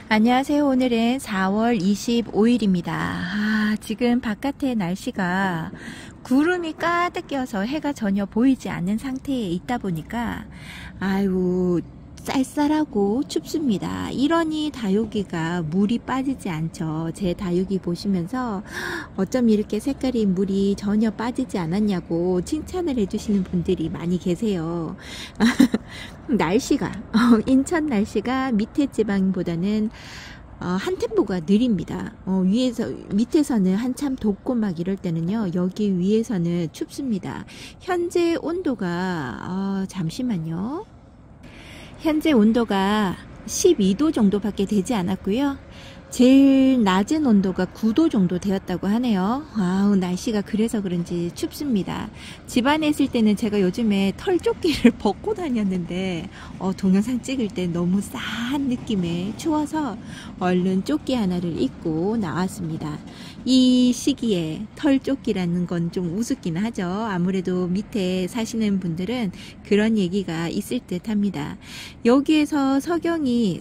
안녕하세요. 오늘은 4월 25일입니다. 지금 바깥에 날씨가 구름이 가득 껴서 해가 전혀 보이지 않는 상태에 있다 보니까 아유 쌀쌀하고 춥습니다. 이러니 다육이가 물이 빠지지 않죠. 제 다육이 보시면서 어쩜 이렇게 색깔이 물이 전혀 빠지지 않았냐고 칭찬을 해주시는 분들이 많이 계세요. 날씨가 인천 날씨가 밑에 지방보다는 한 템포가 느립니다. 밑에서는 한참 덥고 막 이럴 때는요, 여기 위에서는 춥습니다. 현재 온도가 잠시만요. 현재 온도가 12도 정도밖에 되지 않았고요. 제일 낮은 온도가 9도 정도 되었다고 하네요. 날씨가 그래서 그런지 춥습니다. 집안에 있을 때는 제가 요즘에 털조끼를 벗고 다녔는데 동영상 찍을 때 너무 싸한 느낌에 추워서 얼른 조끼 하나를 입고 나왔습니다. 이 시기에 털조끼라는 건 좀 우습긴 하죠. 아무래도 밑에 사시는 분들은 그런 얘기가 있을 듯 합니다. 여기에서 석영이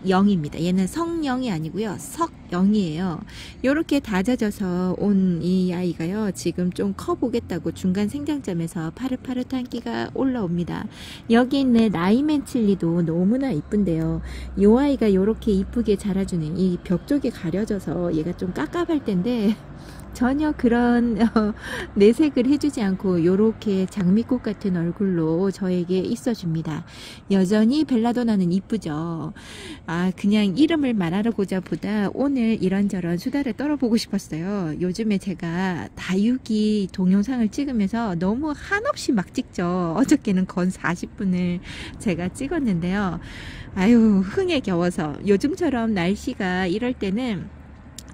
영입니다. 얘는 성영이 아니고요, 석영이에요. 이렇게 다져져서 온 이 아이가요, 지금 좀 커보겠다고 중간 생장점에서 파릇파릇한 끼가 올라옵니다. 여기 있는 라이맨 칠리도 너무나 이쁜데요. 이 아이가 이렇게 이쁘게 자라주는, 이 벽 쪽에 가려져서 얘가 좀 깝깝할 텐데 전혀 그런 내색을 해주지 않고 요렇게 장미꽃 같은 얼굴로 저에게 있어줍니다. 여전히 벨라도나는 이쁘죠. 그냥 이름을 말하고자 보다 오늘 이런저런 수다를 떨어보고 싶었어요. 요즘에 제가 다육이 동영상을 찍으면서 너무 한없이 막 찍죠. 어저께는 건 40분을 제가 찍었는데요. 흥에 겨워서 요즘처럼 날씨가 이럴 때는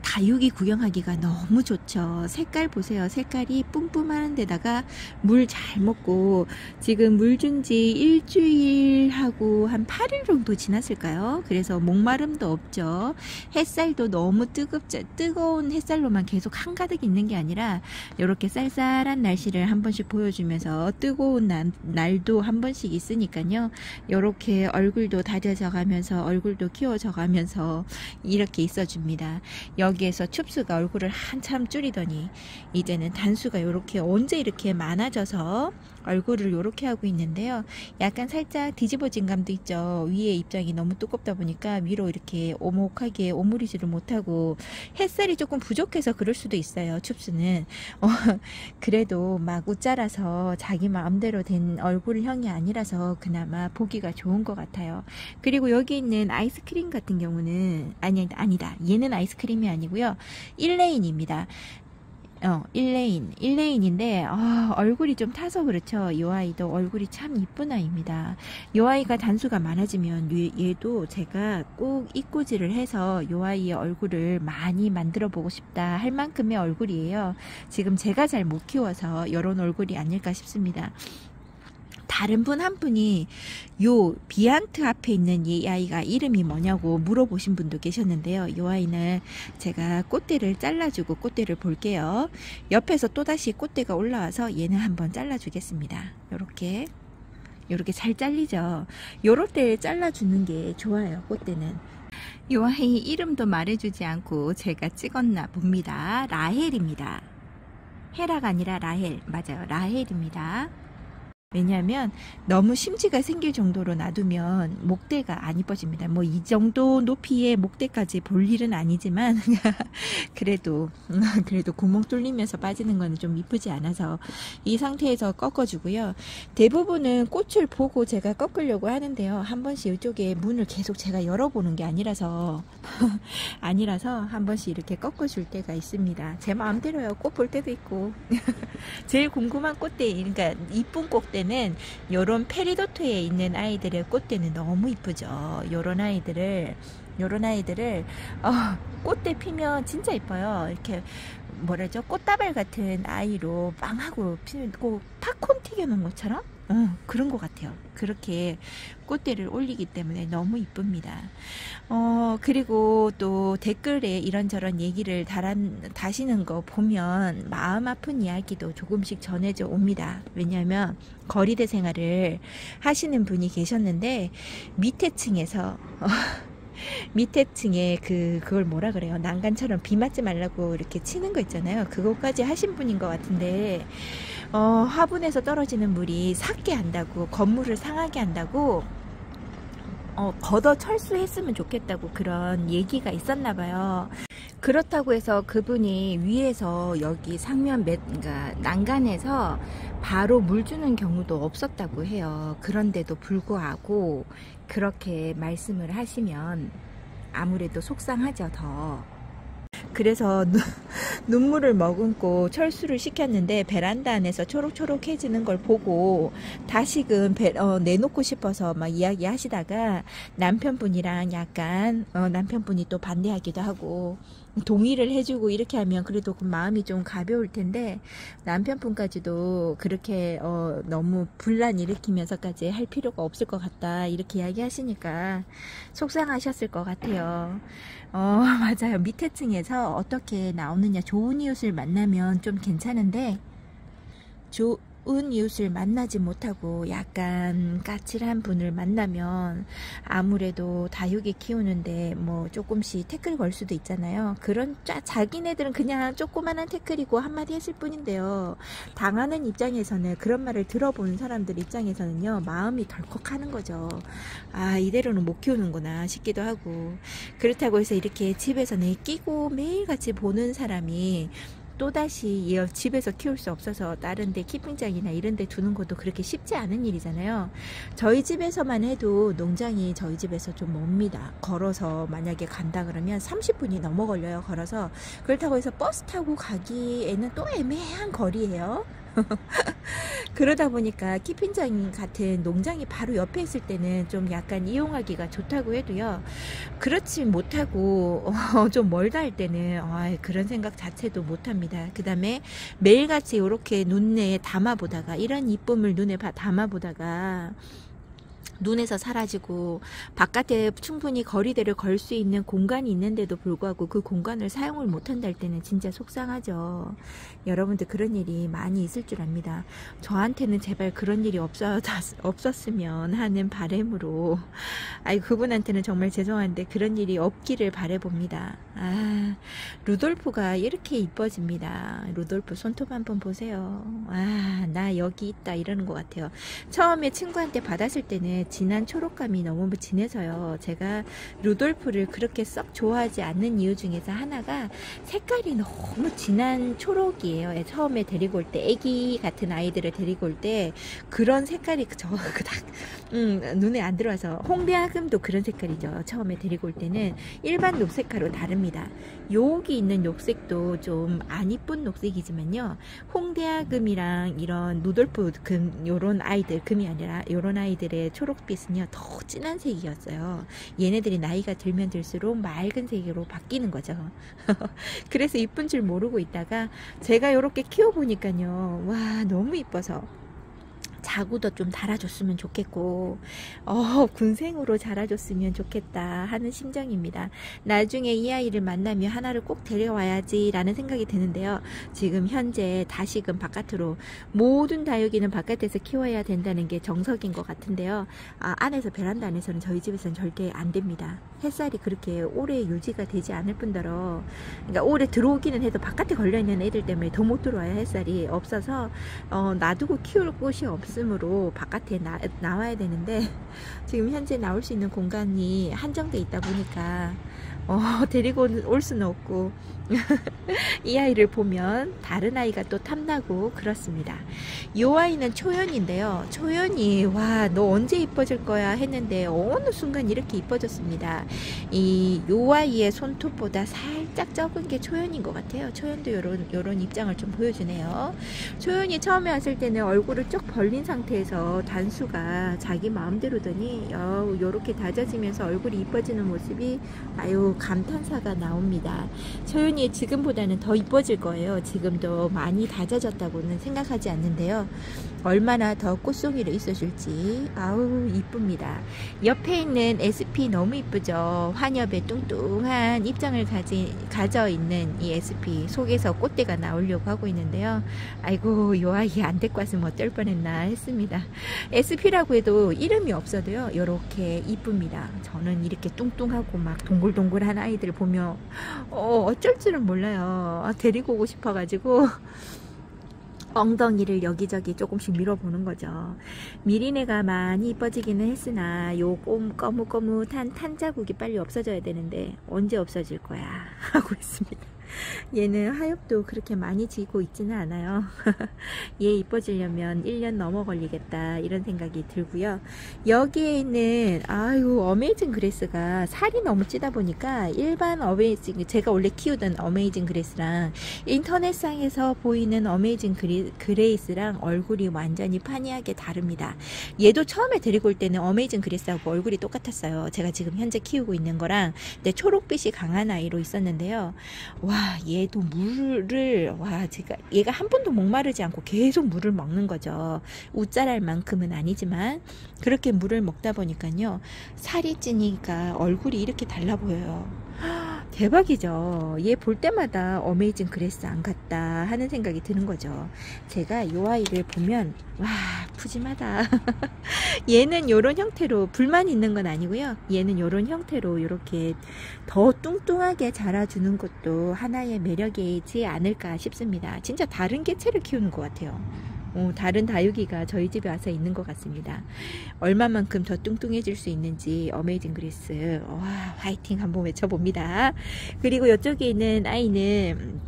다육이 구경하기가 너무 좋죠. 색깔 보세요. 색깔이 뿜뿜하는 데다가 물 잘 먹고, 지금 물 준 지 일주일하고 한 8일 정도 지났을까요? 그래서 목마름도 없죠. 햇살도 너무 뜨거운 햇살로만 계속 한가득 있는 게 아니라 이렇게 쌀쌀한 날씨를 한 번씩 보여주면서 뜨거운 날도 한 번씩 있으니까요. 이렇게 얼굴도 다져져 가면서 얼굴도 키워져 가면서 이렇게 있어줍니다. 여기에서 춥스가 얼굴을 한참 줄이더니 이제는 단수가 언제 이렇게 많아져서 얼굴을 이렇게 하고 있는데요. 약간 살짝 뒤집어진 감도 있죠. 위에 입장이 너무 두껍다 보니까 위로 이렇게 오목하게 오므리지를 못하고, 햇살이 조금 부족해서 그럴 수도 있어요. 춥스는 그래도 막 웃자라서 자기 마음대로 된 얼굴형이 아니라서 그나마 보기가 좋은 것 같아요. 그리고 여기 있는 아이스크림 같은 경우는 아니다. 얘는 아이스크림이 아니고요, 1레인입니다. 1레인인데 얼굴이 좀 타서 그렇죠. 이 아이도 얼굴이 참 이쁜 아이입니다. 이 아이가 단수가 많아지면 얘도 제가 꼭 이꼬지를 해서 이 아이의 얼굴을 많이 만들어 보고 싶다 할 만큼의 얼굴이에요. 지금 제가 잘 못 키워서 이런 얼굴이 아닐까 싶습니다. 다른 분 한 분이 요 비안트 앞에 있는 이 아이가 이름이 뭐냐고 물어보신 분도 계셨는데요. 이 아이는 제가 꽃대를 잘라주고 꽃대를 볼게요. 옆에서 또다시 꽃대가 올라와서 얘는 한번 잘라주겠습니다. 요렇게 잘 잘리죠. 요럴 때 잘라주는 게 좋아요. 꽃대는. 이 아이 이름도 말해주지 않고 제가 찍었나 봅니다. 라헬입니다. 헤라가 아니라 라헬, 맞아요. 라헬입니다. 왜냐하면 너무 심지가 생길 정도로 놔두면 목대가 안 이뻐집니다. 뭐 이 정도 높이의 목대까지 볼 일은 아니지만 그래도 구멍 뚫리면서 빠지는 거는 좀 이쁘지 않아서 이 상태에서 꺾어주고요. 대부분은 꽃을 보고 제가 꺾으려고 하는데요. 한 번씩 이쪽에 문을 계속 제가 열어보는 게 아니라서 한 번씩 이렇게 꺾어줄 때가 있습니다. 제 마음대로요. 꽃 볼 때도 있고 제일 궁금한 꽃대, 그러니까 이쁜 꽃대 는 요런 페리도트에 있는 아이들의 꽃대는 너무 이쁘죠. 요런 아이들을 꽃대 피면 진짜 이뻐요. 이렇게 뭐라죠, 꽃다발 같은 아이로 빵하고 피고 팝콘 튀겨놓은 것처럼 그런 것 같아요. 그렇게 꽃대를 올리기 때문에 너무 이쁩니다. 그리고 또 댓글에 이런저런 얘기를 다시는 거 보면 마음 아픈 이야기도 조금씩 전해져 옵니다. 왜냐하면 거리대 생활을 하시는 분이 계셨는데 밑에 층에서 밑에 층에 그걸 뭐라 그래요? 난간처럼 비 맞지 말라고 이렇게 치는 거 있잖아요. 그거까지 하신 분인 것 같은데, 화분에서 떨어지는 물이 삭게 한다고, 건물을 상하게 한다고, 걷어 철수했으면 좋겠다고 그런 얘기가 있었나 봐요. 그렇다고 해서 그분이 위에서 여기 상면 그러니까 난간에서 바로 물 주는 경우도 없었다고 해요. 그런데도 불구하고 그렇게 말씀을 하시면 아무래도 속상하죠, 더. 그래서 눈물을 머금고 철수를 시켰는데 베란다 안에서 초록초록해지는 걸 보고 다시금 내놓고 싶어서 막 이야기하시다가 남편분이랑 약간 남편분이 또 반대하기도 하고 동의를 해주고 이렇게 하면 그래도 그 마음이 좀 가벼울 텐데 남편분까지도 그렇게 너무 분란 일으키면서까지 할 필요가 없을 것 같다 이렇게 이야기하시니까 속상하셨을 것 같아요. 맞아요. 밑에 층에서 어떻게 나오느냐, 좋은 이웃을 만나면 좀 괜찮은데 좋은 이웃을 만나지 못하고 약간 까칠한 분을 만나면 아무래도 다육이 키우는데 뭐 조금씩 태클 걸 수도 있잖아요. 그런 자기네들은 그냥 조그만한 태클이고 한마디 했을 뿐인데요. 당하는 입장에서는 그런 말을 들어보는 사람들 입장에서는요, 마음이 덜컥하는 거죠. 아, 이대로는 못 키우는구나 싶기도 하고. 그렇다고 해서 이렇게 집에서 내끼고 매일같이 보는 사람이 또다시 집에서 키울 수 없어서 다른 데 키핑장이나 이런 데 두는 것도 그렇게 쉽지 않은 일이잖아요. 저희 집에서만 해도 농장이 저희 집에서 좀 멉니다. 걸어서 만약에 간다 그러면 30분이 넘어 걸려요. 걸어서. 그렇다고 해서 버스 타고 가기에는 또 애매한 거리예요. 그러다 보니까 키핑장 같은 농장이 바로 옆에 있을 때는 좀 약간 이용하기가 좋다고 해도요, 그렇지 못하고 좀 멀다 할 때는 그런 생각 자체도 못합니다. 그 다음에 매일같이 이렇게 눈에 담아보다가 이런 이쁨을 눈에 담아보다가 눈에서 사라지고 바깥에 충분히 거리대를 걸 수 있는 공간이 있는데도 불구하고 그 공간을 사용을 못한다 할 때는 진짜 속상하죠. 여러분들 그런 일이 많이 있을 줄 압니다. 저한테는 제발 그런 일이 없었으면 하는 바람으로, 그분한테는 정말 죄송한데 그런 일이 없기를 바라봅니다. 루돌프가 이렇게 이뻐집니다. 루돌프 손톱 한번 보세요. 나 여기 있다 이러는 것 같아요. 처음에 친구한테 받았을 때는 진한 초록감이 너무 진해서요, 제가 루돌프를 그렇게 썩 좋아하지 않는 이유 중에서 하나가 색깔이 너무 진한 초록이에요. 처음에 데리고 올 때, 애기 같은 아이들을 데리고 올 때 그런 색깔이 그닥 눈에 안 들어와서. 홍대학음도 그런 색깔이죠. 처음에 데리고 올 때는 일반 녹색하고 다릅니다. 여기 있는 녹색도 좀 안 이쁜 녹색이지만요, 홍대학음이랑 이런 루돌프 요런 아이들, 금이 아니라 요런 아이들의 초록빛은요 더 진한 색이었어요. 얘네들이 나이가 들면 들수록 맑은 색으로 바뀌는 거죠. 그래서 이쁜 줄 모르고 있다가 제가 이렇게 키워보니까요, 와, 너무 이뻐서 자구도 좀 달아줬으면 좋겠고, 군생으로 자라줬으면 좋겠다 하는 심정입니다. 나중에 이 아이를 만나면 하나를 꼭 데려와야지 라는 생각이 드는데요, 지금 현재 다시금 바깥으로, 모든 다육이는 바깥에서 키워야 된다는 게 정석인 것 같은데요, 안에서, 베란다 안에서는 저희 집에서는 절대 안 됩니다. 햇살이 그렇게 오래 유지가 되지 않을 뿐더러, 그러니까 오래 들어오기는 해도 바깥에 걸려있는 애들 때문에 더 못 들어와요. 햇살이 없어서 놔두고 키울 곳이 없으므로 바깥에 나와야 되는데, 지금 현재 나올 수 있는 공간이 한정돼 있다 보니까 데리고 올 수는 없고 이 아이를 보면 다른 아이가 또 탐나고 그렇습니다. 이 아이는 초연인데요, 초연이 와, 너 언제 이뻐질 거야 했는데 어느 순간 이렇게 이뻐졌습니다. 요 아이의 손톱보다 살짝 적은 게 초연인 것 같아요. 초연도 요런 입장을 좀 보여주네요. 초연이 처음에 왔을 때는 얼굴을 쭉 벌린 상태에서 단수가 자기 마음대로더니 요렇게 다져지면서 얼굴이 이뻐지는 모습이 감탄사가 나옵니다. 초연이 지금보다는 더 이뻐질 거예요. 지금도 많이 다져졌다고는 생각하지 않는데요, 얼마나 더 꽃송이로 있어줄지 이쁩니다. 옆에 있는 SP 너무 이쁘죠. 환엽에 뚱뚱한 입장을 가져 있는 이 SP 속에서 꽃대가 나오려고 하고 있는데요, 요 아이 안 데리고 왔으면 어떨 뻔했나 했습니다. SP라고 해도 이름이 없어도요, 이렇게 이쁩니다. 저는 이렇게 뚱뚱하고 막 동글동글한 아이들 보면 어쩔 줄은 몰라요. 데리고 오고 싶어가지고 엉덩이를 여기저기 조금씩 밀어보는 거죠. 미리네가 많이 이뻐지기는 했으나 요 거뭇거뭇한 탄자국이 빨리 없어져야 되는데 언제 없어질 거야 하고 있습니다. 얘는 하엽도 그렇게 많이 지고 있지는 않아요. 얘 이뻐지려면 1년 넘어 걸리겠다 이런 생각이 들고요. 여기에 있는 어메이징 그레이스가 살이 너무 찌다 보니까 일반 어메이징, 제가 원래 키우던 어메이징 그레이스랑 인터넷상에서 보이는 어메이징 그레이스랑 얼굴이 완전히 판이하게 다릅니다. 얘도 처음에 데리고 올 때는 어메이징 그레이스하고 얼굴이 똑같았어요. 제가 지금 현재 키우고 있는 거랑 초록빛이 강한 아이로 있었는데요. 와, 얘도 물을, 얘가 한 번도 목마르지 않고 계속 물을 먹는 거죠. 우짜랄 만큼은 아니지만 그렇게 물을 먹다 보니까요, 살이 찌니까 얼굴이 이렇게 달라 보여요. 대박이죠. 얘 볼 때마다 어메이징 그레이스 안 같다 하는 생각이 드는 거죠. 제가 이 아이를 보면 와, 푸짐하다. 얘는 요런 형태로, 불만 있는 건 아니고요. 얘는 요런 형태로 이렇게 더 뚱뚱하게 자라주는 것도 하나의 매력이지 않을까 싶습니다. 진짜 다른 개체를 키우는 것 같아요. 다른 다육이가 저희 집에 와서 있는 것 같습니다. 얼마만큼 더 뚱뚱해질 수 있는지 어메이징 그레이스, 와, 화이팅 한번 외쳐봅니다. 그리고 이쪽에 있는 아이는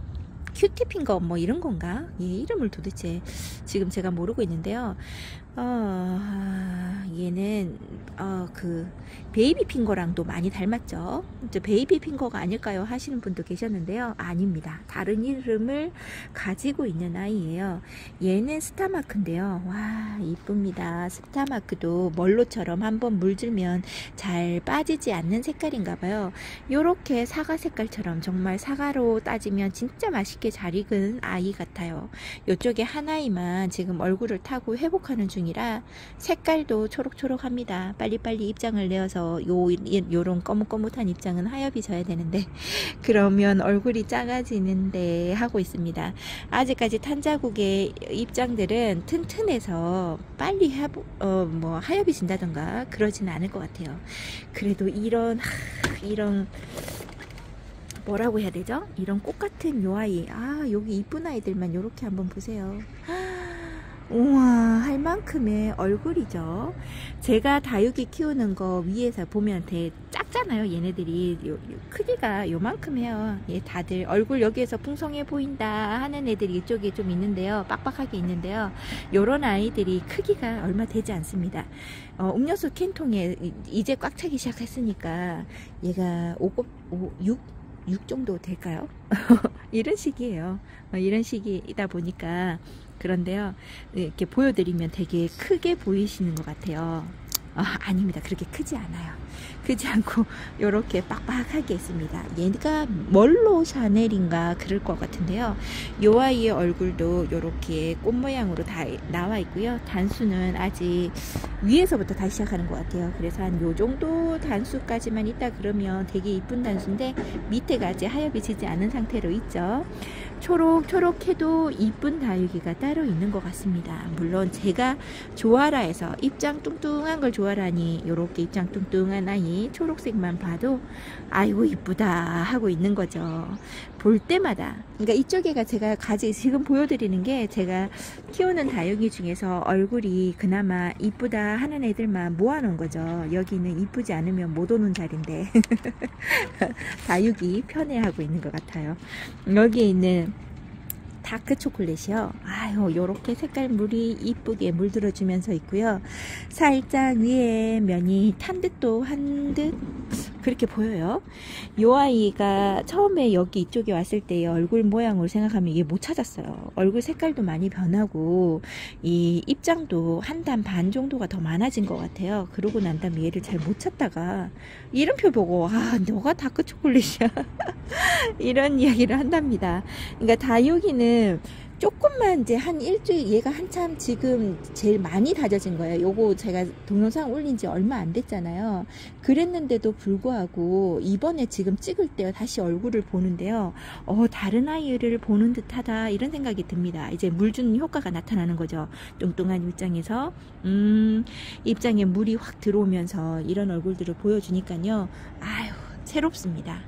큐티핑거 뭐 이런 건가? 얘 이름을 도대체 지금 제가 모르고 있는데요. 얘는 그 베이비 핑거랑도 많이 닮았죠. 베이비 핑거가 아닐까요 하시는 분도 계셨는데요. 아닙니다. 다른 이름을 가지고 있는 아이예요. 얘는 스타마크인데요. 와, 이쁩니다. 스타마크도 멀로처럼 한번 물들면 잘 빠지지 않는 색깔인가 봐요. 요렇게 사과 색깔처럼 정말 사과로 따지면 진짜 맛있게 잘 익은 아이 같아요. 요쪽에 한 아이만 지금 얼굴을 타고 회복하는 중이라 색깔도 초록초록합니다. 빨리빨리 입장을 내어서 요런 거뭇거뭇한 입장은 하엽이 져야 되는데 그러면 얼굴이 작아지는데 하고 있습니다. 아직까지 탄자국의 입장들은 튼튼해서 빨리 하엽이 진다던가 그러지는 않을 것 같아요. 그래도 이런 뭐라고 해야 되죠? 이런 꽃 같은 요 아이, 여기 이쁜 아이들만 요렇게 한번 보세요. 우와, 할 만큼의 얼굴이죠. 제가 다육이 키우는 거 위에서 보면 되게 작잖아요. 얘네들이 크기가 요만큼 해요. 얘 다들 얼굴 여기에서 풍성해 보인다 하는 애들이 이쪽에 좀 있는데요. 빡빡하게 있는데요. 요런 아이들이 크기가 얼마 되지 않습니다. 음료수 캔통에 이제 꽉 차기 시작했으니까 얘가 6 정도 될까요? 이런 식이에요. 이런 식이다 보니까 그런데요, 이렇게 보여드리면 되게 크게 보이시는 것 같아요. 아닙니다. 그렇게 크지 않아요. 크지 않고 이렇게 빡빡하게 있습니다. 얘가 멀로 샤넬인가 그럴 것 같은데요. 요 아이의 얼굴도 이렇게 꽃 모양으로 다 나와 있고요. 단수는 아직 위에서부터 다시 시작하는 것 같아요. 그래서 한 요 정도 단수까지만 있다 그러면 되게 이쁜 단수인데 밑에가 아직 하엽이 지지 않은 상태로 있죠. 초록초록해도 이쁜 다육이가 따로 있는 것 같습니다. 물론 제가 좋아라 해서 입장 뚱뚱한 걸 좋아라니 요렇게 입장 뚱뚱한 아이 초록색만 봐도 아이고 이쁘다 하고 있는 거죠. 볼 때마다, 그러니까 이쪽에가 제가 지금 보여드리는 게 제가 키우는 다육이 중에서 얼굴이 그나마 이쁘다 하는 애들만 모아놓은 거죠. 여기는 이쁘지 않으면 못 오는 자리인데 다육이 편애하고 있는 것 같아요. 여기에 있는 다크 초콜릿이요. 요렇게 색깔 물이 이쁘게 물들어주면서 있고요. 살짝 위에 면이 탄 듯도 한 듯 그렇게 보여요. 요 아이가 처음에 여기 이쪽에 왔을 때 얼굴 모양을 생각하면 이게 못 찾았어요. 얼굴 색깔도 많이 변하고 이 입장도 한 단 반 정도가 더 많아진 것 같아요. 그러고 난 다음에 얘를 잘 못 찾다가 이름표 보고 너가 다크 초콜릿이야 이런 이야기를 한답니다. 그러니까 다육이는 조금만 이제 한 일주일, 얘가 한참 지금 제일 많이 다져진 거예요. 요거 제가 동영상 올린 지 얼마 안 됐잖아요. 그랬는데도 불구하고 이번에 지금 찍을 때 다시 얼굴을 보는데요. 다른 아이를 보는 듯하다 이런 생각이 듭니다. 이제 물 주는 효과가 나타나는 거죠. 뚱뚱한 입장에서 입장에 물이 확 들어오면서 이런 얼굴들을 보여주니까요. 아유, 새롭습니다.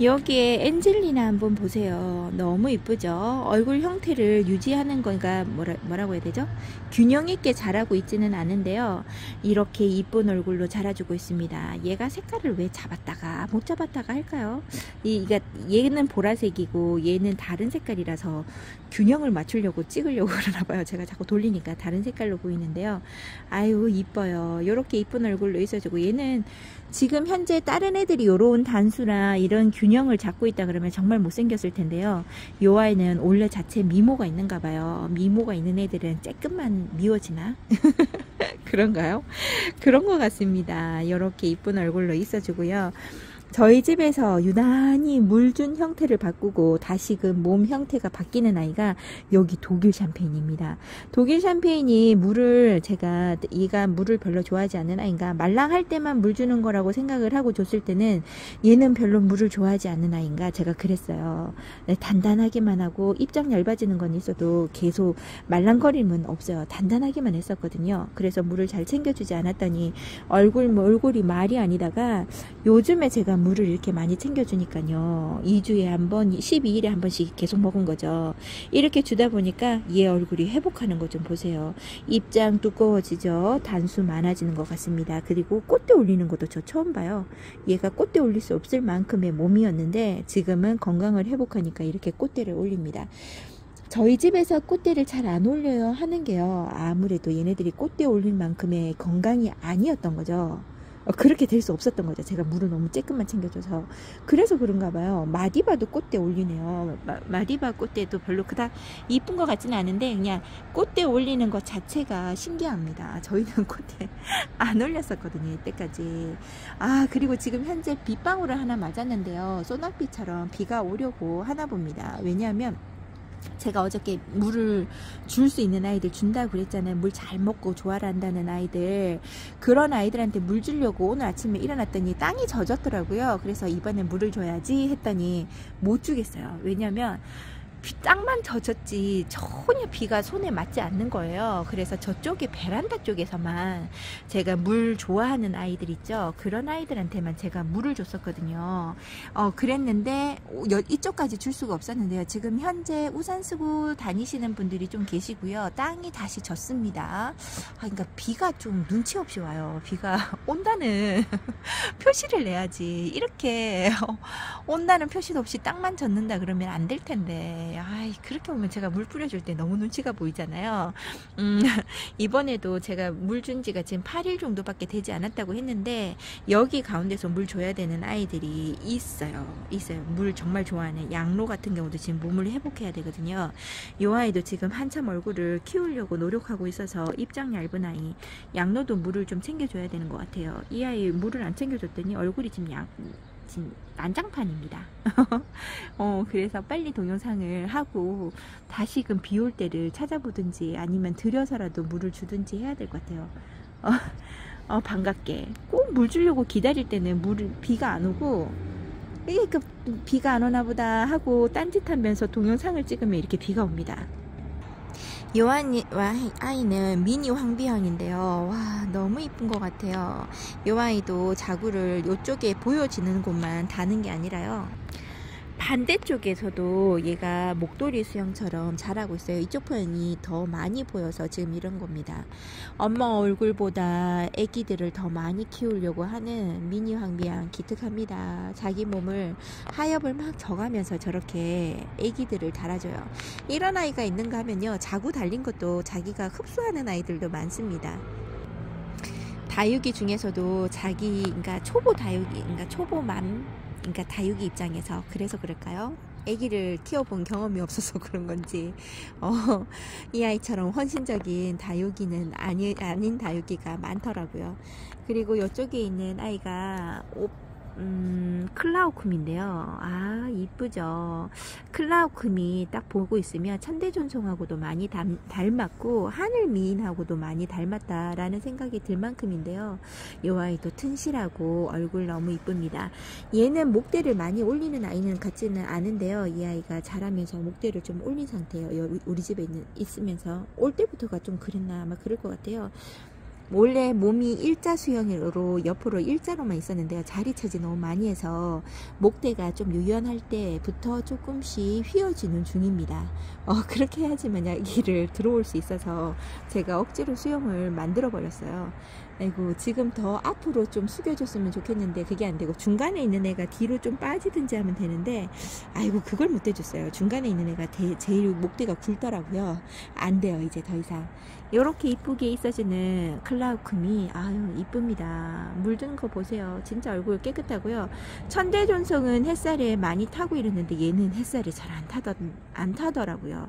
여기에 엔젤리나 한번 보세요. 너무 이쁘죠? 얼굴 형태를 유지하는 거가 뭐라고 해야 되죠? 균형 있게 자라고 있지는 않은데요. 이렇게 이쁜 얼굴로 자라주고 있습니다. 얘가 색깔을 왜 잡았다가 못 잡았다가 할까요? 얘는 보라색이고 얘는 다른 색깔이라서 균형을 맞추려고 찍으려고 그러나 봐요. 제가 자꾸 돌리니까 다른 색깔로 보이는데요. 아유, 이뻐요. 이렇게 이쁜 얼굴로 있어주고, 얘는 지금 현재 다른 애들이 요런 단수나 이런 균형을 잡고 있다 그러면 정말 못생겼을 텐데요. 요 아이는 원래 자체 미모가 있는가 봐요. 미모가 있는 애들은 쬐끔만 미워지나? 그런가요? 그런 것 같습니다. 이렇게 이쁜 얼굴로 있어주고요. 저희 집에서 유난히 물 준 형태를 바꾸고 다시금 몸 형태가 바뀌는 아이가 여기 독일 샴페인입니다. 독일 샴페인이 얘가 물을 별로 좋아하지 않는 아이인가, 말랑할 때만 물 주는 거라고 생각을 하고 줬을 때는 얘는 별로 물을 좋아하지 않는 아이인가 제가 그랬어요. 단단하게만 하고 입장 얇아지는 건 있어도 계속 말랑거림은 없어요. 단단하게만 했었거든요. 그래서 물을 잘 챙겨주지 않았더니 얼굴이 말이 아니다가 요즘에 제가 물을 이렇게 많이 챙겨주니까요. 2주에 한 번, 12일에 한 번씩 계속 먹은 거죠. 이렇게 주다 보니까 얘 얼굴이 회복하는 거 좀 보세요. 입장 두꺼워지죠. 단수 많아지는 것 같습니다. 그리고 꽃대 올리는 것도 저 처음 봐요. 얘가 꽃대 올릴 수 없을 만큼의 몸이었는데 지금은 건강을 회복하니까 이렇게 꽃대를 올립니다. 저희 집에서 꽃대를 잘 안 올려요 하는 게요. 아무래도 얘네들이 꽃대 올릴 만큼의 건강이 아니었던 거죠. 그렇게 될 수 없었던 거죠. 제가 물을 너무 쬐끔만 챙겨줘서. 그래서 그런가 봐요. 마디바도 꽃대 올리네요. 마디바 꽃대도 별로 그닥 이쁜 것 같지는 않은데 그냥 꽃대 올리는 것 자체가 신기합니다. 저희는 꽃대 안 올렸었거든요. 이때까지. 그리고 지금 현재 빗방울을 하나 맞았는데요. 소낙비처럼 비가 오려고 하나 봅니다. 왜냐하면 제가 어저께 물을 줄 수 있는 아이들 준다고 그랬잖아요. 물 잘 먹고 조화를 한다는 아이들, 그런 아이들한테 물 주려고 오늘 아침에 일어났더니 땅이 젖었더라고요. 그래서 이번에 물을 줘야지 했더니 못 주겠어요. 왜냐면 땅만 젖었지 전혀 비가 손에 맞지 않는 거예요. 그래서 저쪽에 베란다 쪽에서만 제가 물 좋아하는 아이들 있죠. 그런 아이들한테만 제가 물을 줬었거든요. 그랬는데 이쪽까지 줄 수가 없었는데요. 지금 현재 우산 쓰고 다니시는 분들이 좀 계시고요. 땅이 다시 젖습니다. 그러니까 비가 좀 눈치 없이 와요. 비가 온다는 표시를 내야지. 이렇게 온다는 표시도 없이 땅만 젖는다 그러면 안 될 텐데. 그렇게 보면 제가 물 뿌려줄 때 너무 눈치가 보이잖아요. 이번에도 제가 물 준 지가 지금 8일 정도밖에 되지 않았다고 했는데 여기 가운데서 물 줘야 되는 아이들이 있어요. 물 정말 좋아하는 양로 같은 경우도 지금 몸을 회복해야 되거든요. 이 아이도 지금 한참 얼굴을 키우려고 노력하고 있어서 입장 얇은 아이, 양로도 물을 좀 챙겨줘야 되는 것 같아요. 이 아이 물을 안 챙겨줬더니 얼굴이 지금 난장판입니다. 그래서 빨리 동영상을 하고 다시금 비 올 때를 찾아보든지 아니면 들여서라도 물을 주든지 해야 될 것 같아요. 반갑게 꼭 물 주려고 기다릴 때는 비가 안 오고, 이게 비가 안 오나 보다 하고 딴짓하면서 동영상을 찍으면 이렇게 비가 옵니다. 이 아이는 미니 황비형인데요. 와, 너무 이쁜 것 같아요. 이 아이도 자구를 이쪽에 보여지는 곳만 다는 게 아니라요. 반대쪽에서도 얘가 목도리 수영처럼 자라고 있어요. 이쪽 편이 더 많이 보여서 지금 이런 겁니다. 엄마 얼굴보다 애기들을 더 많이 키우려고 하는 미니 황비양 기특합니다. 자기 몸을 하엽을 막 져가면서 저렇게 애기들을 달아줘요. 이런 아이가 있는가 하면요, 자구 달린 것도 자기가 흡수하는 아이들도 많습니다. 다육이 중에서도 그러니까 초보 다육이, 그러니까 다육이 입장에서 그래서 그럴까요? 아기를 키워본 경험이 없어서 그런 건지 이 아이처럼 헌신적인 다육이는 아닌 다육이가 많더라고요. 그리고 이쪽에 있는 아이가 클라우쿰인데요. 아, 이쁘죠. 클라우쿰이 딱 보고 있으면 천대존송하고도 많이 닮았고 하늘미인하고도 많이 닮았다라는 생각이 들 만큼인데요. 이 아이도 튼실하고 얼굴 너무 이쁩니다. 얘는 목대를 많이 올리는 아이는 같지는 않은데요. 이 아이가 자라면서 목대를 좀 올린 상태예요. 우리 집에 있으면서 올 때부터가 좀 그랬나 아마 그럴 것 같아요. 원래 몸이 일자 수형으로 옆으로 일자로만 있었는데요. 자리 차지 너무 많이 해서 목대가 좀 유연할 때부터 조금씩 휘어지는 중입니다. 그렇게 해야지만 아기를 들어올 수 있어서 제가 억지로 수영을 만들어 버렸어요. 아이고, 지금 더 앞으로 좀 숙여줬으면 좋겠는데 그게 안 되고 중간에 있는 애가 뒤로 좀 빠지든지 하면 되는데, 아이고, 그걸 못 해줬어요. 중간에 있는 애가 제일 목대가 굵더라고요. 안 돼요, 이제 더 이상. 요렇게 이쁘게 있어지는 클라우쿰이 아유 이쁩니다. 물든 거 보세요. 진짜 얼굴 깨끗하고요. 천대존송은 햇살에 많이 타고 이러는데 얘는 햇살이 잘 안 타더라고요.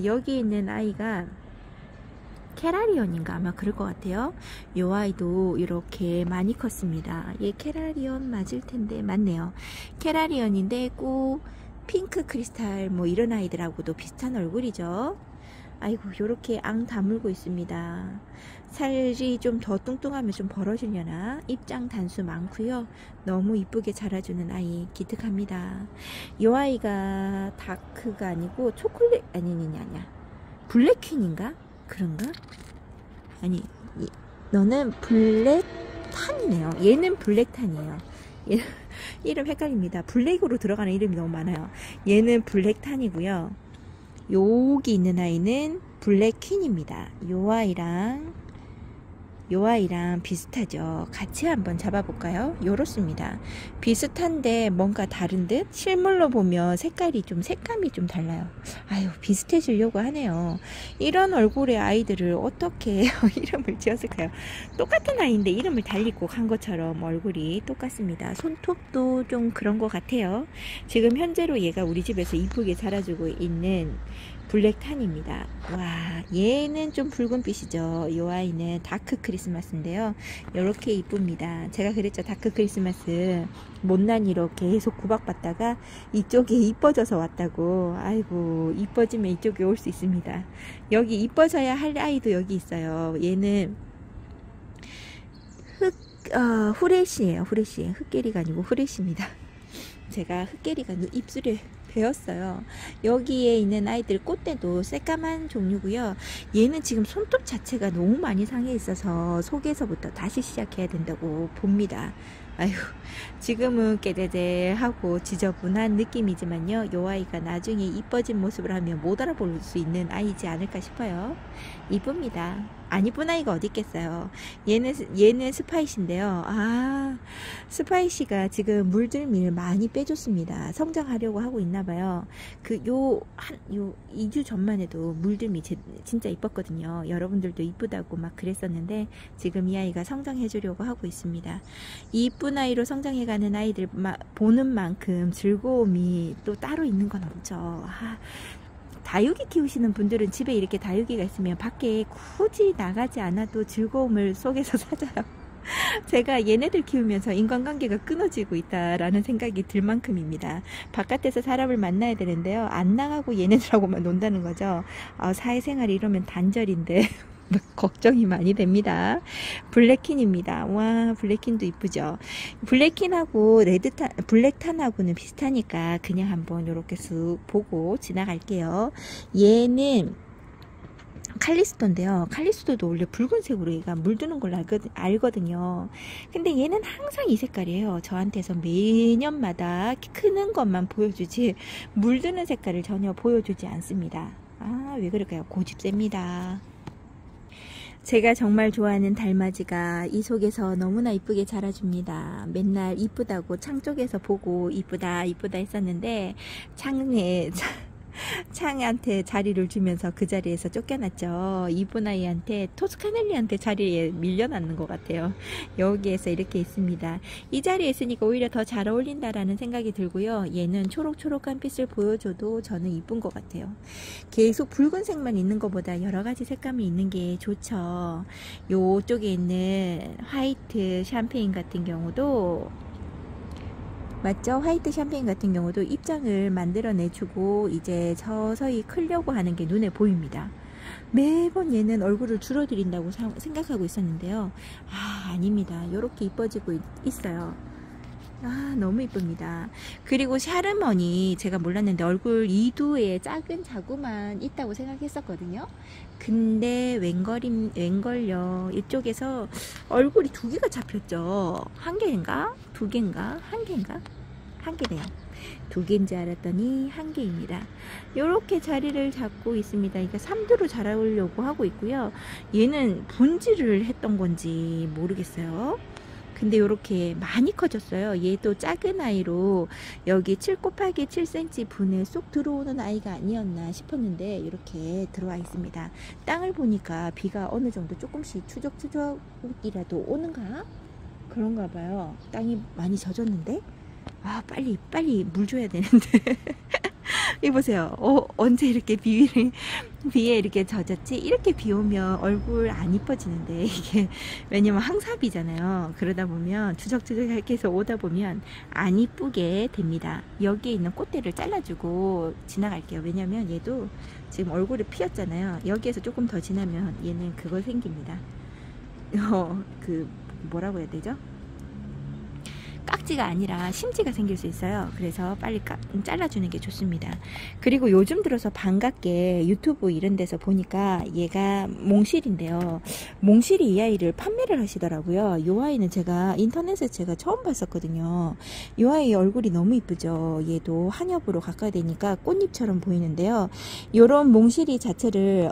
여기 있는 아이가 캐라리언인가 아마 그럴 것 같아요. 요 아이도 이렇게 많이 컸습니다. 얘 캐라리언 맞을 텐데 맞네요. 캐라리언인데 꼭 핑크 크리스탈 뭐 이런 아이들하고도 비슷한 얼굴이죠. 아이고, 요렇게 앙 다물고 있습니다. 살이 좀 더 뚱뚱하면 좀 벌어지려나. 입장 단수 많고요. 너무 이쁘게 자라주는 아이 기특합니다. 요 아이가 다크가 아니고 초콜릿 아니야 블랙퀸인가 그런가? 아니, 너는 블랙탄이네요. 얘는 블랙탄이에요. 이름 헷갈립니다. 블랙으로 들어가는 이름이 너무 많아요. 얘는 블랙탄이고요. 여기 있는 아이는 블랙퀸입니다. 요 아이랑 비슷하죠. 같이 한번 잡아볼까요? 요렇습니다. 비슷한데 뭔가 다른 듯? 실물로 보면 색감이 좀 달라요. 아유, 비슷해지려고 하네요. 이런 얼굴의 아이들을 어떻게 이름을 지었을까요? 똑같은 아이인데 이름을 달리 꼭 한 것처럼 얼굴이 똑같습니다. 손톱도 좀 그런 것 같아요. 지금 현재로 얘가 우리 집에서 이쁘게 자라주고 있는 블랙탄입니다. 와, 얘는 좀 붉은빛이죠. 이 아이는 다크 크리스마스인데요. 이렇게 이쁩니다. 제가 그랬죠. 다크 크리스마스 못난이로 계속 구박받다가 이쪽에 이뻐져서 왔다고. 아이고, 이뻐지면 이쪽에 올 수 있습니다. 여기 이뻐져야 할 아이도 여기 있어요. 얘는 후레쉬예요. 후레쉬. 흑개리가 아니고 후레쉬입니다. 제가 흑개리가 입술에 배웠어요. 여기에 있는 아이들 꽃대도 새까만 종류고요. 얘는 지금 손톱 자체가 너무 많이 상해 있어서 속에서부터 다시 시작해야 된다고 봅니다. 아유, 지금은 깨대대하고 지저분한 느낌이지만요. 요 아이가 나중에 이뻐진 모습을 하면 못 알아볼 수 있는 아이지 않을까 싶어요. 이쁩니다. 안 이쁜 아이가 어디 있겠어요. 얘는 스파이시인데요. 아, 스파이시가 지금 물들미를 많이 빼줬습니다. 성장하려고 하고 있나봐요. 요 2주 전만 해도 물들미 진짜 이뻤거든요. 여러분들도 이쁘다고 막 그랬었는데 지금 이 아이가 성장해주려고 하고 있습니다. 이쁜 아이로 성장해가는 아이들 보는 만큼 즐거움이 또 따로 있는 건 없죠. 다육이 키우시는 분들은 집에 이렇게 다육이가 있으면 밖에 굳이 나가지 않아도 즐거움을 속에서 찾아요. 제가 얘네들 키우면서 인간관계가 끊어지고 있다라는 생각이 들 만큼입니다. 바깥에서 사람을 만나야 되는데요. 안 나가고 얘네들하고만 논다는 거죠. 사회생활이 이러면 단절인데 걱정이 많이 됩니다. 블랙퀸입니다. 와, 블랙퀸도 이쁘죠. 블랙퀸하고 블랙탄하고는 비슷하니까 그냥 한번 이렇게 쓱 보고 지나갈게요. 얘는 칼리스토인데요. 칼리스토도 원래 붉은색으로 얘가 물드는 걸로 알거든요. 근데 얘는 항상 이 색깔이에요. 저한테서 매년마다 크는 것만 보여주지 물드는 색깔을 전혀 보여주지 않습니다. 왜 그럴까요? 고집셉니다. 제가 정말 좋아하는 달맞이가 이 속에서 너무나 이쁘게 자라줍니다. 맨날 이쁘다고 창 쪽에서 보고 이쁘다 했었는데 창한테 자리를 주면서 그 자리에서 쫓겨났죠. 이쁜 아이한테 토스카넬리한테 자리에 밀려났는 것 같아요. 여기에서 이렇게 있습니다. 이 자리에 있으니까 오히려 더 잘 어울린다라는 생각이 들고요. 얘는 초록초록한 빛을 보여줘도 저는 이쁜 것 같아요. 계속 붉은색만 있는 것보다 여러가지 색감이 있는 게 좋죠. 요쪽에 있는 화이트 샴페인 같은 경우도 맞죠? 화이트 샴페인 같은 경우도 입장을 만들어내주고 이제 서서히 크려고 하는 게 눈에 보입니다. 매번 얘는 얼굴을 줄어들인다고 생각하고 있었는데요. 아닙니다. 이렇게 이뻐지고 있어요. 너무 이쁩니다. 그리고 샤르머니 제가 몰랐는데 얼굴 이두에 작은 자구만 있다고 생각했었거든요. 근데 웬걸요, 이쪽에서 얼굴이 두 개가 잡혔죠. 한 개인가? 두 개인가? 한 개인가? 한 개네요. 두 개인지 알았더니 한 개입니다. 이렇게 자리를 잡고 있습니다. 그러니까 3두로 자라려고 하고 있고요. 얘는 분질을 했던 건지 모르겠어요. 근데 이렇게 많이 커졌어요. 얘도 작은 아이로 여기 7 곱하기 7cm 분에 쏙 들어오는 아이가 아니었나 싶었는데 이렇게 들어와 있습니다. 땅을 보니까 비가 어느 정도 조금씩 추적추적이라도 오는가? 그런가 봐요. 땅이 많이 젖었는데 빨리 물 줘야 되는데 이보세요. 언제 이렇게 비에 이렇게 젖었지? 이렇게 비 오면 얼굴 안 이뻐지는데 이게 왜냐면 항삽이잖아요. 그러다 보면 추적추적하게 해서 오다 보면 안 이쁘게 됩니다. 여기에 있는 꽃대를 잘라주고 지나갈게요. 왜냐면 얘도 지금 얼굴이 피었잖아요. 여기에서 조금 더 지나면 얘는 그거 생깁니다. 뭐라고 해야 되죠? 깍지가 아니라 심지가 생길 수 있어요. 그래서 빨리 잘라주는 게 좋습니다. 그리고 요즘 들어서 반갑게 유튜브 이런 데서 보니까 얘가 몽실인데요. 몽실이 이 아이를 판매를 하시더라고요. 이 아이는 제가 인터넷에 처음 봤었거든요. 이 아이 얼굴이 너무 이쁘죠. 얘도 한엽으로 가까이 되니까 꽃잎처럼 보이는데요. 요런 몽실이 자체를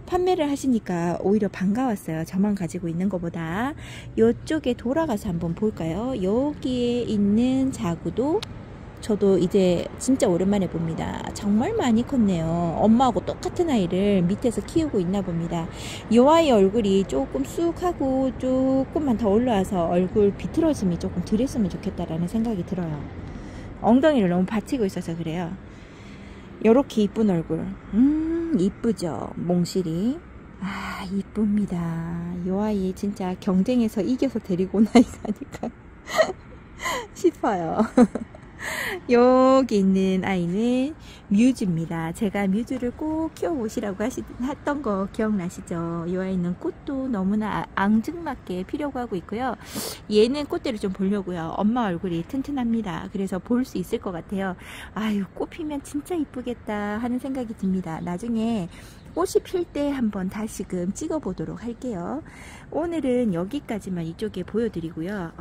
판매를 하시니까 오히려 반가웠어요. 저만 가지고 있는 것보다. 이쪽에 돌아가서 한번 볼까요? 여기에 있는 자구도 저도 이제 진짜 오랜만에 봅니다. 정말 많이 컸네요. 엄마하고 똑같은 아이를 밑에서 키우고 있나 봅니다. 이 아이 얼굴이 조금 쑥 하고 조금만 더 올라와서 얼굴 비틀어짐이 조금 덜 했으면 좋겠다라는 생각이 들어요. 엉덩이를 너무 받치고 있어서 그래요. 요렇게 이쁜 얼굴. 이쁘죠? 몽실이. 이쁩니다. 요 아이 진짜 경쟁에서 이겨서 데리고 온 아이가 아닐까 싶어요. 여기 있는 아이는 뮤즈입니다. 제가 뮤즈를 꼭 키워보시라고 했던 거 기억나시죠? 이 아이는 꽃도 너무나 앙증맞게 피려고 하고 있고요. 얘는 꽃대를 좀 보려고요. 엄마 얼굴이 튼튼합니다. 그래서 볼 수 있을 것 같아요. 꽃 피면 진짜 이쁘겠다 하는 생각이 듭니다. 나중에 꽃이 필 때 한번 다시금 찍어 보도록 할게요. 오늘은 여기까지만 이쪽에 보여드리고요.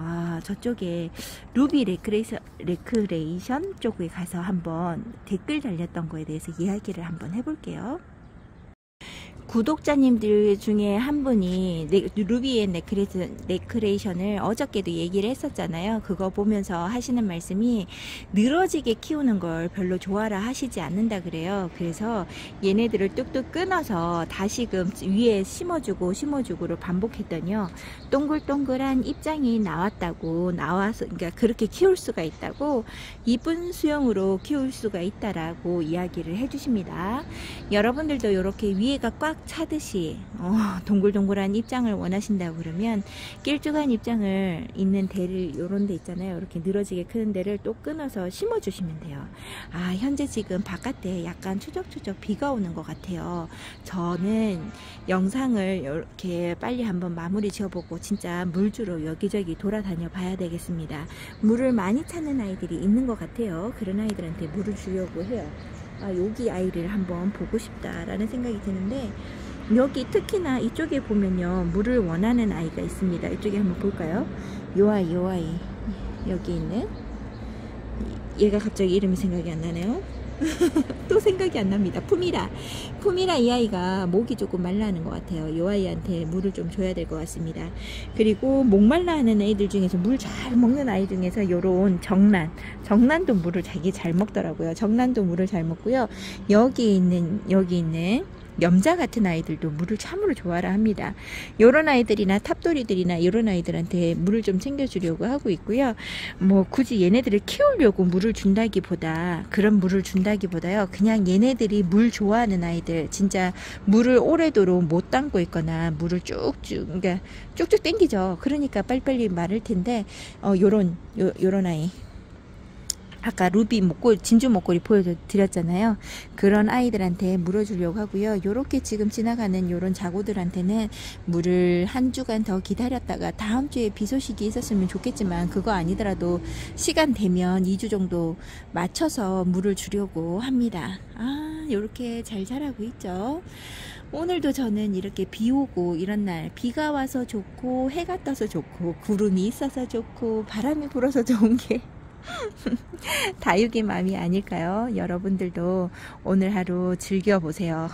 저쪽에 루비 레크레이션 쪽에 가서 한번 댓글 달렸던 거에 대해서 이야기를 한번 해볼게요. 구독자님들 중에 한 분이 루비의 레크레이션을 어저께도 얘기를 했었잖아요. 그거 보면서 하시는 말씀이 늘어지게 키우는 걸 별로 좋아라 하시지 않는다 그래요. 그래서 얘네들을 뚝뚝 끊어서 다시금 위에 심어주고를 반복했더니요. 동글동글한 입장이 나와서 그러니까 그렇게 키울 수가 있다고, 이쁜 수영으로 키울 수가 있다라고 이야기를 해주십니다. 여러분들도 이렇게 위에가 꽉 차듯이 동글동글한 입장을 원하신다고 그러면 길쭉한 입장을 있는 데를, 요런 데 있잖아요. 이렇게 늘어지게 크는 데를 또 끊어서 심어 주시면 돼요. 현재 지금 바깥에 약간 추적추적 비가 오는 것 같아요. 저는 영상을 이렇게 빨리 한번 마무리 지어보고 진짜 물주로 여기저기 돌아다녀 봐야 되겠습니다. 물을 많이 찾는 아이들이 있는 것 같아요. 그런 아이들한테 물을 주려고 해요. 여기 아이를 한번 보고 싶다라는 생각이 드는데, 여기 특히나 이쪽에 보면요, 물을 원하는 아이가 있습니다. 이쪽에 한번 볼까요? 요 아이 여기 있는 얘가 갑자기 이름이 생각이 안 나네요. 또 생각이 안 납니다. 푸미라 이 아이가 목이 조금 말라하는 것 같아요. 이 아이한테 물을 좀 줘야 될 것 같습니다. 그리고 목말라 하는 애들 중에서 물 잘 먹는 아이 중에서 요런 정란도 물을 되게 잘 먹더라고요. 정란도 물을 잘 먹고요. 여기 있는 염자 같은 아이들도 물을 참으로 좋아라 합니다. 요런 아이들이나 탑돌이들이나 이런 아이들한테 물을 좀 챙겨주려고 하고 있고요. 굳이 얘네들을 키우려고 물을 준다기보다요, 그냥 얘네들이 물 좋아하는 아이들, 진짜 물을 오래도록 못 담고 있거나 물을 쭉쭉 땡기죠. 그러니까 빨리빨리 마를 텐데, 요런 아이, 아까 루비 목걸이, 진주 목걸이 보여드렸잖아요. 그런 아이들한테 물어주려고 하고요. 요렇게 지금 지나가는 요런 자고들한테는 물을 한 주간 더 기다렸다가 다음 주에 비 소식이 있었으면 좋겠지만 그거 아니더라도 시간 되면 2주 정도 맞춰서 물을 주려고 합니다. 요렇게 잘 자라고 있죠. 오늘도 저는 이렇게 비 오고 이런 날, 비가 와서 좋고 해가 떠서 좋고 구름이 있어서 좋고 바람이 불어서 좋은 게 다육이 맘이 아닐까요? 여러분들도 오늘 하루 즐겨보세요.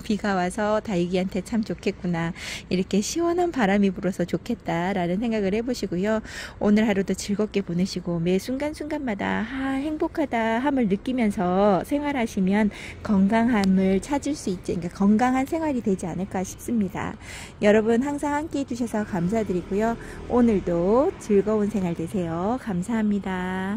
비가 와서 다육이한테 참 좋겠구나, 이렇게 시원한 바람이 불어서 좋겠다라는 생각을 해보시고요. 오늘 하루도 즐겁게 보내시고 매 순간순간마다 행복하다 함을 느끼면서 생활하시면 건강함을 찾을 수 있지, 그러니까 건강한 생활이 되지 않을까 싶습니다. 여러분 항상 함께 해주셔서 감사드리고요. 오늘도 즐거운 생활 되세요. 감사합니다.